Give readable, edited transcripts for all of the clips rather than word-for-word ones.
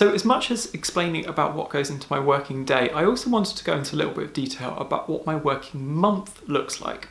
So as much as explaining about what goes into my working day, I also wanted to go into a little bit of detail about what my working month looks like.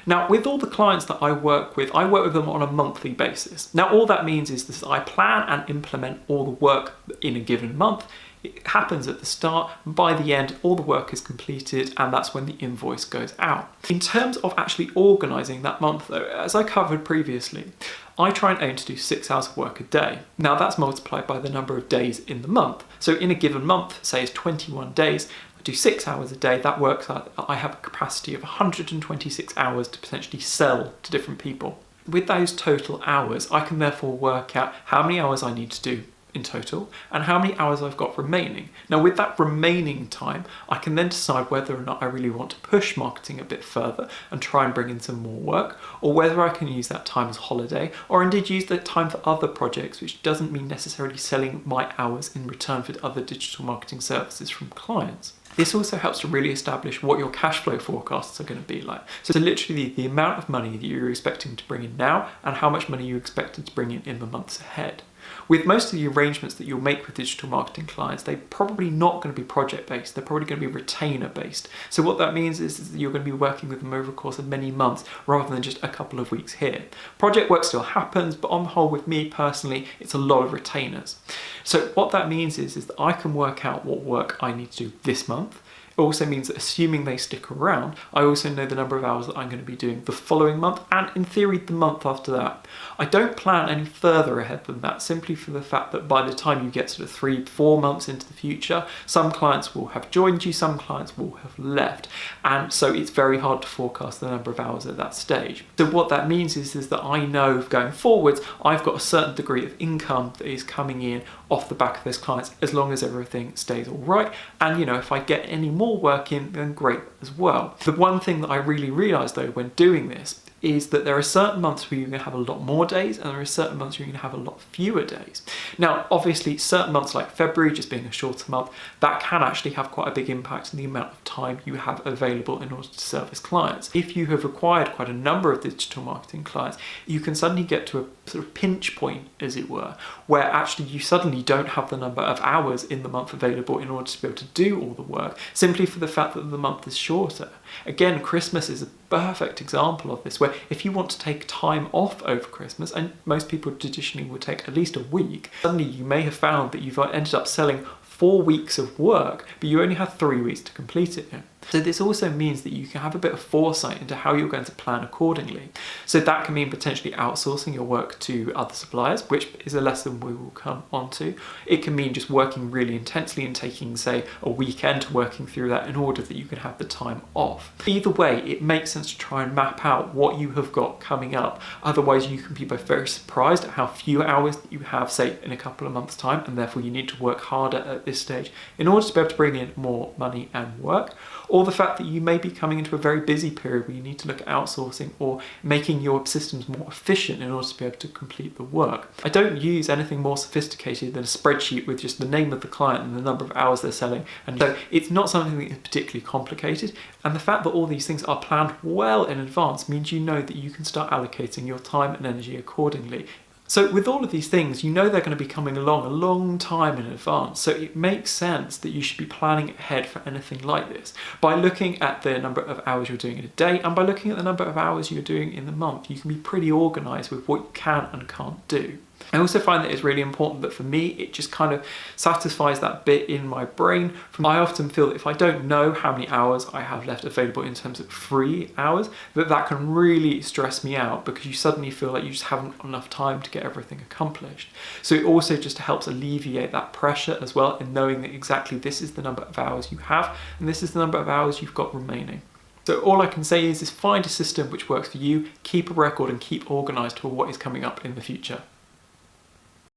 Now, with all the clients that I work with them on a monthly basis. Now, all that means is that I plan and implement all the work in a given month. It happens at the start, and by the end, all the work is completed, and that's when the invoice goes out. In terms of actually organising that month though, as I covered previously, I try and aim to do 6 hours of work a day. Now that's multiplied by the number of days in the month. So in a given month, say it's 21 days, I do 6 hours a day, that works out I have a capacity of 126 hours to potentially sell to different people. With those total hours, I can therefore work out how many hours I need to do in total and how many hours I've got remaining. Now with that remaining time, I can then decide whether or not I really want to push marketing a bit further and try and bring in some more work, or whether I can use that time as holiday, or indeed use that time for other projects, which doesn't mean necessarily selling my hours in return for other digital marketing services from clients. This also helps to really establish what your cash flow forecasts are going to be like. So literally the amount of money that you're expecting to bring in now and how much money you're expected to bring in the months ahead. With most of the arrangements that you'll make with digital marketing clients, they're probably not going to be project-based, they're probably going to be retainer-based. So what that means is that you're going to be working with them over the course of many months rather than just a couple of weeks here. Project work still happens, but on the whole with me personally, it's a lot of retainers. So what that means is that I can work out what work I need to do this month. It also means that assuming they stick around, I also know the number of hours that I'm going to be doing the following month and in theory the month after that. I don't plan any further ahead than that, simply for the fact that by the time you get sort of 3-4 months into the future, some clients will have joined you, some clients will have left. And so it's very hard to forecast the number of hours at that stage. So what that means is that I know going forwards, I've got a certain degree of income that is coming in off the back of those clients as long as everything stays all right. And if I get any more work in, then great as well. The one thing that I really realised though when doing this is that there are certain months where you're going to have a lot more days and there are certain months where you're going to have a lot fewer days. Now, obviously, certain months like February, just being a shorter month, that can actually have quite a big impact on the amount of time you have available in order to service clients. If you have acquired quite a number of digital marketing clients, you can suddenly get to a sort of pinch point, as it were, where actually you suddenly don't have the number of hours in the month available in order to be able to do all the work, simply for the fact that the month is shorter. Again, Christmas is a perfect example of this, where if you want to take time off over Christmas, and most people traditionally would take at least a week, suddenly you may have found that you've ended up selling 4 weeks of work, but you only have 3 weeks to complete it in. So this also means that you can have a bit of foresight into how you're going to plan accordingly. So that can mean potentially outsourcing your work to other suppliers, which is a lesson we will come on to. It can mean just working really intensely and taking, say, a weekend working through that in order that you can have the time off. Either way, it makes sense to try and map out what you have got coming up. Otherwise, you can be both very surprised at how few hours you have, say, in a couple of months' time, and therefore you need to work harder at this stage in order to be able to bring in more money and work. Or the fact that you may be coming into a very busy period where you need to look at outsourcing or making your systems more efficient in order to be able to complete the work. I don't use anything more sophisticated than a spreadsheet with just the name of the client and the number of hours they're selling, and so it's not something that is particularly complicated, and the fact that all these things are planned well in advance means you know that you can start allocating your time and energy accordingly. So with all of these things, you know they're going to be coming along a long time in advance, so it makes sense that you should be planning ahead for anything like this. By looking at the number of hours you're doing in a day, and by looking at the number of hours you're doing in the month, you can be pretty organised with what you can and can't do. I also find that it's really important that for me, it just kind of satisfies that bit in my brain. I often feel that if I don't know how many hours I have left available in terms of free hours, that can really stress me out because you suddenly feel like you just haven't got enough time to get everything accomplished. So it also just helps alleviate that pressure as well in knowing that exactly this is the number of hours you have and this is the number of hours you've got remaining. So all I can say is find a system which works for you, keep a record and keep organised for what is coming up in the future.